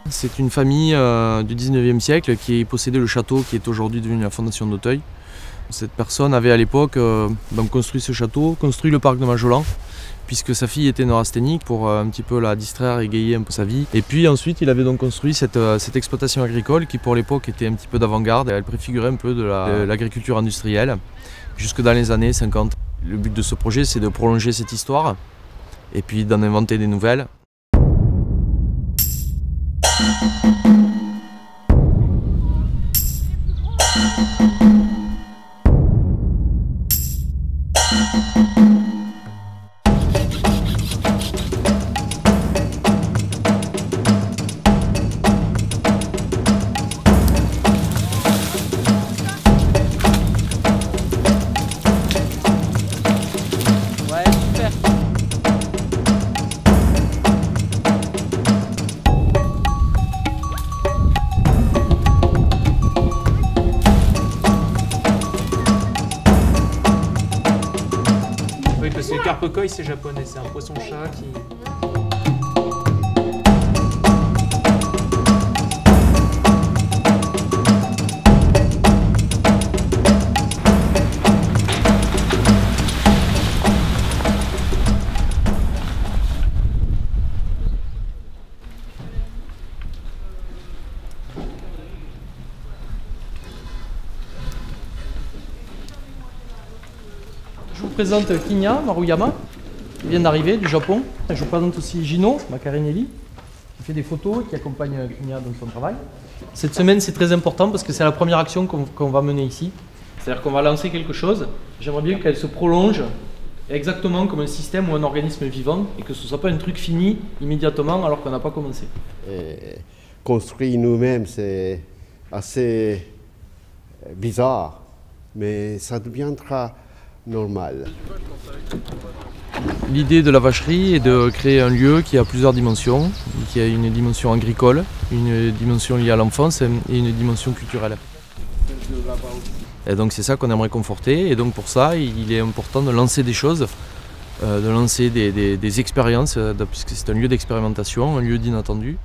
C'est une famille du 19e siècle qui possédait le château qui est aujourd'hui devenu la Fondation d'Auteuil. Cette personne avait à l'époque construit ce château, construit le parc de Majolan, puisque sa fille était neurasthénique pour un petit peu la distraire et égayer un peu sa vie. Et puis ensuite il avait donc construit cette exploitation agricole qui pour l'époque était un petit peu d'avant-garde. Elle préfigurait un peu de l'agriculture industrielle jusque dans les années 50. Le but de ce projet c'est de prolonger cette histoire et puis d'en inventer des nouvelles. Parce que le carpe koi c'est japonais, c'est un poisson-chat qui... Je vous présente Kinya Maruyama, qui vient d'arriver du Japon. Je vous présente aussi Gino Macarinelli, qui fait des photos et qui accompagne Kinya dans son travail. Cette semaine, c'est très important parce que c'est la première action qu'on va mener ici. C'est-à-dire qu'on va lancer quelque chose. J'aimerais bien qu'elle se prolonge exactement comme un système ou un organisme vivant et que ce ne soit pas un truc fini immédiatement alors qu'on n'a pas commencé. Construire nous-mêmes, c'est assez bizarre, mais ça deviendra normal. L'idée de la vacherie est de créer un lieu qui a plusieurs dimensions, qui a une dimension agricole, une dimension liée à l'enfance et une dimension culturelle. Et donc c'est ça qu'on aimerait conforter et donc pour ça il est important de lancer des choses, de lancer des expériences, puisque c'est un lieu d'expérimentation, un lieu d'inattendu.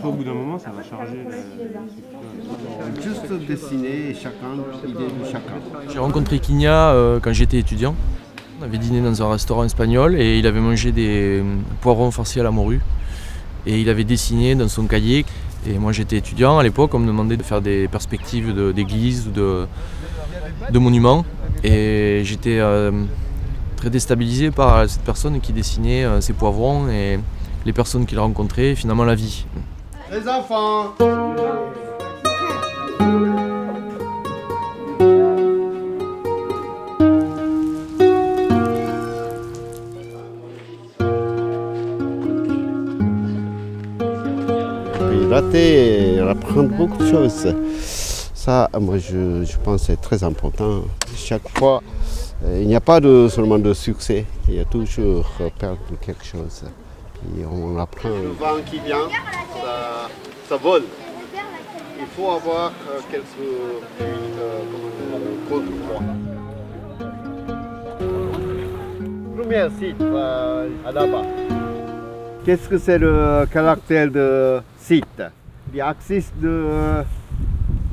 Au bout d'un moment, ça va charger. Juste dessiner chacun, l'idée de chacun. J'ai rencontré Kinya quand j'étais étudiant. On avait dîné dans un restaurant espagnol et il avait mangé des poivrons farcis à la morue. Et il avait dessiné dans son cahier. Et moi j'étais étudiant à l'époque, on me demandait de faire des perspectives d'églises ou de monuments. Et j'étais très déstabilisé par cette personne qui dessinait ses poivrons et les personnes qu'il rencontrait et finalement la vie. Les enfants! Rater et apprendre beaucoup de choses. Ça, moi, je pense que c'est très important. Chaque fois, il n'y a pas seulement de succès, il y a toujours perdre quelque chose. Et on apprend. Le vent qui vient, ça vole. Il faut avoir quelques contre-poids. Premier site là-bas. Qu'est-ce que c'est le caractère de site? L'axe de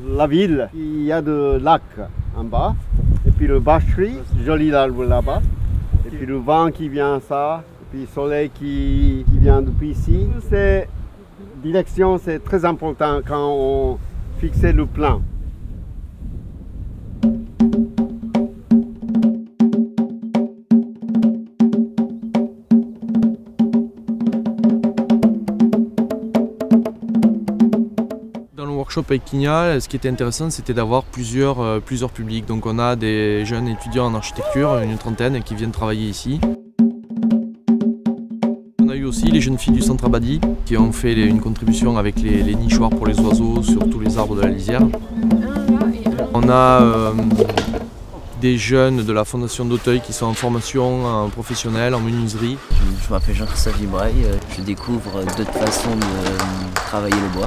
la ville, il y a de lac en bas. Et puis le bâcherie, joli arbre là-bas. Et puis le vent qui vient ça. Et puis le soleil qui vient depuis ici. Cette direction, c'est très important quand on fixe le plan. Dans le workshop avec Kinya, ce qui était intéressant, c'était d'avoir plusieurs publics. Donc on a des jeunes étudiants en architecture, une trentaine, qui viennent travailler ici. On a eu aussi les jeunes filles du centre Abadi qui ont fait une contribution avec les nichoirs pour les oiseaux sur tous les arbres de la lisière. On a des jeunes de la Fondation d'Auteuil qui sont en formation professionnelle, en menuiserie. Je m'appelle Jean-Christophe Vibrail, je découvre d'autres façons de travailler le bois.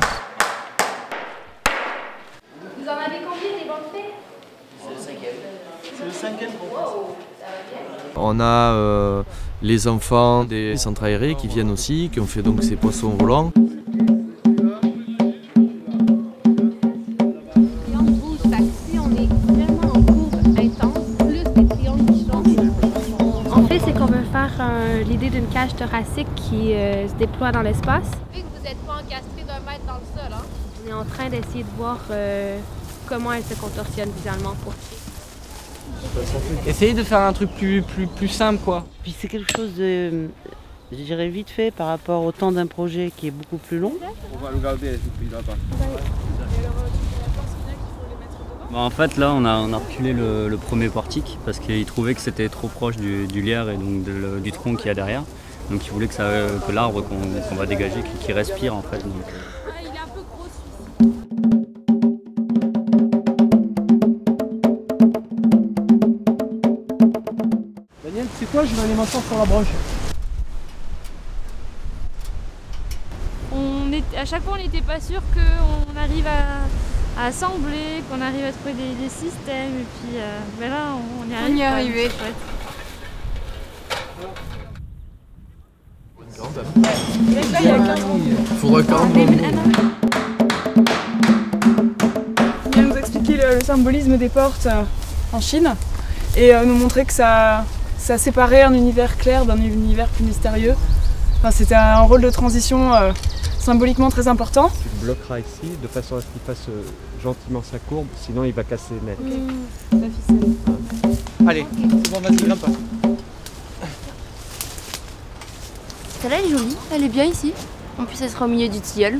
On a les enfants des centres aérés qui viennent aussi, qui ont fait donc ces poissons volants. En fait, c'est qu'on veut faire l'idée d'une cage thoracique qui se déploie dans l'espace. Vu que vous n'êtes pas encastré d'un mètre dans le sol, hein? On est en train d'essayer de voir comment elle se contorsionne visuellement pour Essayez de faire un truc plus simple, quoi. Puis c'est quelque chose de, je dirais, vite fait par rapport au temps d'un projet qui est beaucoup plus long. On va regarder depuis là-bas. Bon, en fait, là, on a reculé le premier portique parce qu'il trouvait que c'était trop proche du lierre et donc du tronc qu'il y a derrière. Donc il voulait que l'arbre qu'on va dégager, qu'il respire en fait. Donc. Il est un peu gros celui-ci. Daniel, c'est quoi? Je vais aller m'asseoir sur la branche. À chaque fois, on n'était pas sûr qu'on arrive à assembler, qu'on arrive à trouver des systèmes. Et puis mais là, on y arrive. On y est arrivé. Il faudra quand même. Il vient nous expliquer le symbolisme des portes en Chine et nous montrer que ça séparait un univers clair d'un univers plus mystérieux. Enfin, c'était un rôle de transition symboliquement très important. Tu le bloqueras ici de façon à ce qu'il fasse gentiment sa courbe, sinon il va casser net. La ficelle. Allez, c'est bon, vas-y, grimpe. Celle-là, elle est jolie, elle est bien ici. En plus, elle sera au milieu du tilleul.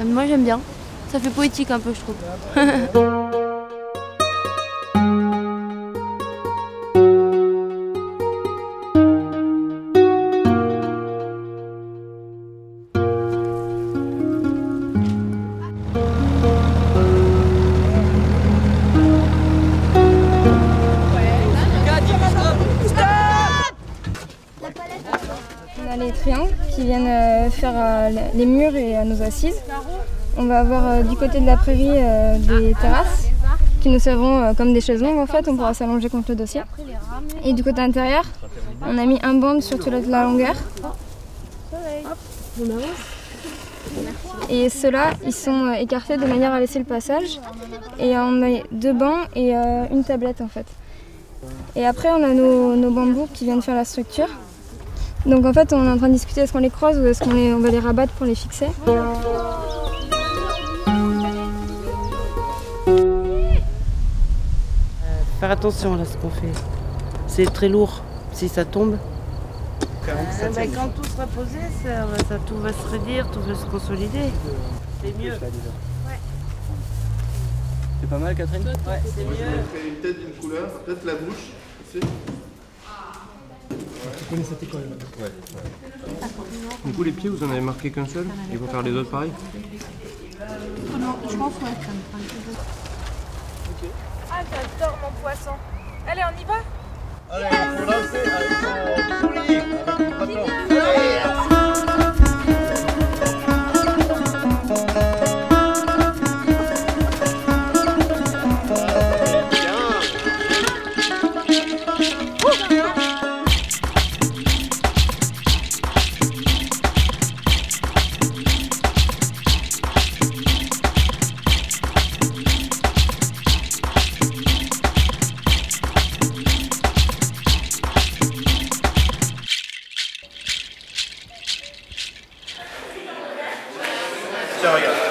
Moi, j'aime bien. Ça fait poétique un peu, je trouve. On a les triangles qui viennent faire les murs et nos assises. On va avoir du côté de la prairie des terrasses qui nous serviront comme des chaises longues en fait, on pourra s'allonger contre le dossier. Et du côté intérieur, on a mis un banc sur toute la longueur. Et ceux-là, ils sont écartés de manière à laisser le passage. Et on a 2 bancs et une tablette en fait. Et après, on a nos bambous qui viennent faire la structure. Donc en fait, on est en train de discuter est-ce qu'on les croise ou est-ce qu'on va les rabattre pour les fixer. Faire attention là ce qu'on fait. C'est très lourd. Si ça tombe. Quand tout sera posé, tout va se redire, tout va se consolider. C'est mieux. Ouais. C'est pas mal, Catherine? Ouais, c'est mieux. Une tête d'une couleur, peut-être la bouche. Aussi. Tu connais cette école? Ouais. Du coup, les pieds, vous en avez marqué qu'un seul? Ils vont faire les autres pareil? Non, je pense ouais. Okay. Ah, j'adore mon poisson. Allez, on y va? Allez, il faut lancer avec ton soulier, avec le bâton. Tiens, regarde. Tu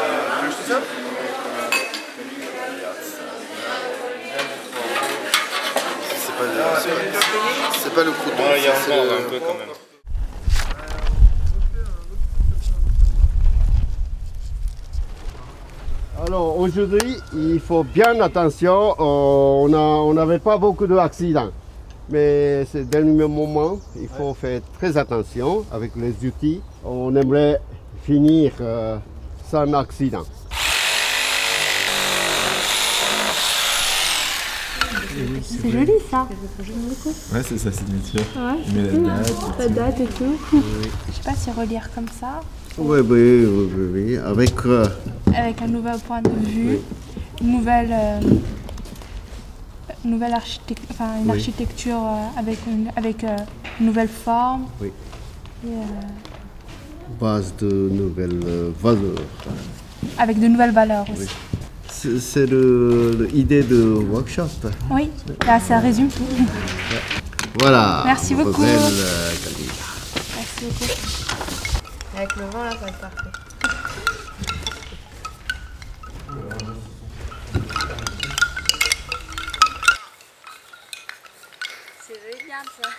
veux que je te serve? C'est pas le coup de il y a encore un peu quand même. Alors aujourd'hui, il faut bien attention. On n'avait pas beaucoup d'accidents. Mais c'est le dernier moment, il faut faire très attention avec les outils. On aimerait finir sans accident. C'est joli ça. Ouais, c'est sa signature. Ouais, il met la date et tout. Je sais pas si relire comme ça. Oui. Avec un nouvel point de vue, une nouvelle nouvelle une architecture avec une nouvelle forme. Oui. Et, base de nouvelles valeurs. avec de nouvelles valeurs aussi. Oui. C'est l'idée de workshop. Oui, là, ça résume tout. Voilà. Merci beaucoup. Merci beaucoup. Avec le vent là, ça va être parfait. C'est génial ça.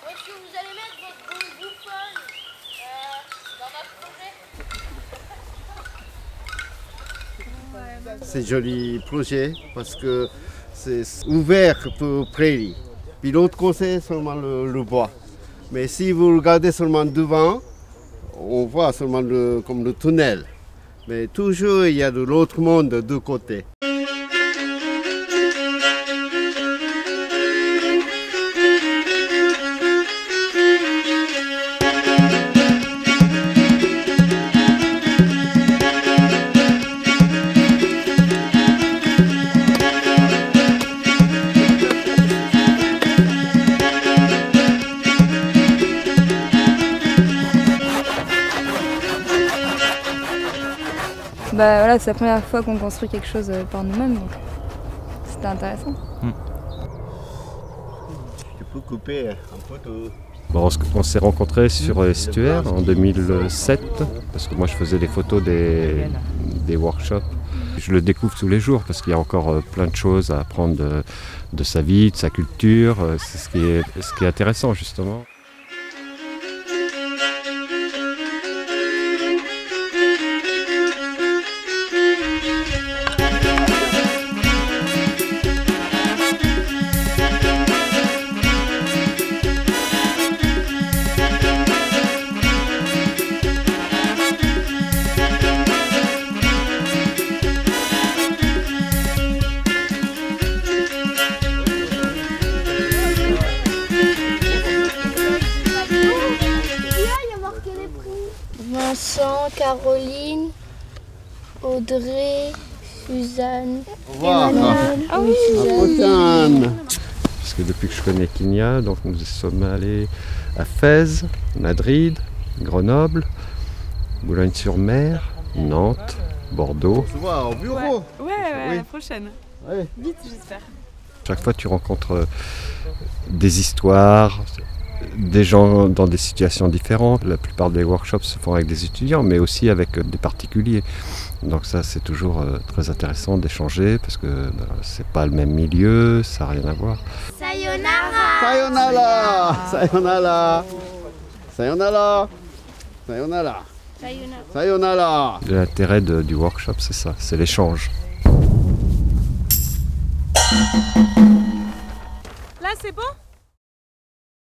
Est-ce que vous allez mettre votre bouffole dans notre projet? C'est joli projet parce que c'est ouvert pour prairie. Puis l'autre côté, c'est seulement le bois. Mais si vous regardez seulement devant, on voit seulement comme le tunnel. Mais toujours, il y a de l'autre monde de deux côtés. Bah voilà, c'est la première fois qu'on construit quelque chose par nous-mêmes, donc c'était intéressant. Tu peux couper un peu de... Bon, on s'est rencontrés sur Estuaire en 2007, parce que moi je faisais des photos des workshops. Je le découvre tous les jours parce qu'il y a encore plein de choses à apprendre de sa vie, de sa culture. C'est ce qui est intéressant justement. Vincent, Caroline, Audrey, Suzanne, Emmanuel. Ah oui, Suzanne. Parce que depuis que je connais Kinia, donc nous sommes allés à Fès, Madrid, Grenoble, Boulogne-sur-Mer, Nantes, Bordeaux. On se voit au bureau. Ouais, Oui. la prochaine. Ouais. Vite, j'espère. Chaque fois tu rencontres des histoires, des gens dans des situations différentes. La plupart des workshops se font avec des étudiants, mais aussi avec des particuliers. Donc ça, c'est toujours très intéressant d'échanger, parce que c'est pas le même milieu, ça n'a rien à voir. Sayonara. Sayonara. Sayonara. Sayonara. Sayonara. Sayonara. L'intérêt du workshop, c'est ça, c'est l'échange. Là, c'est bon ?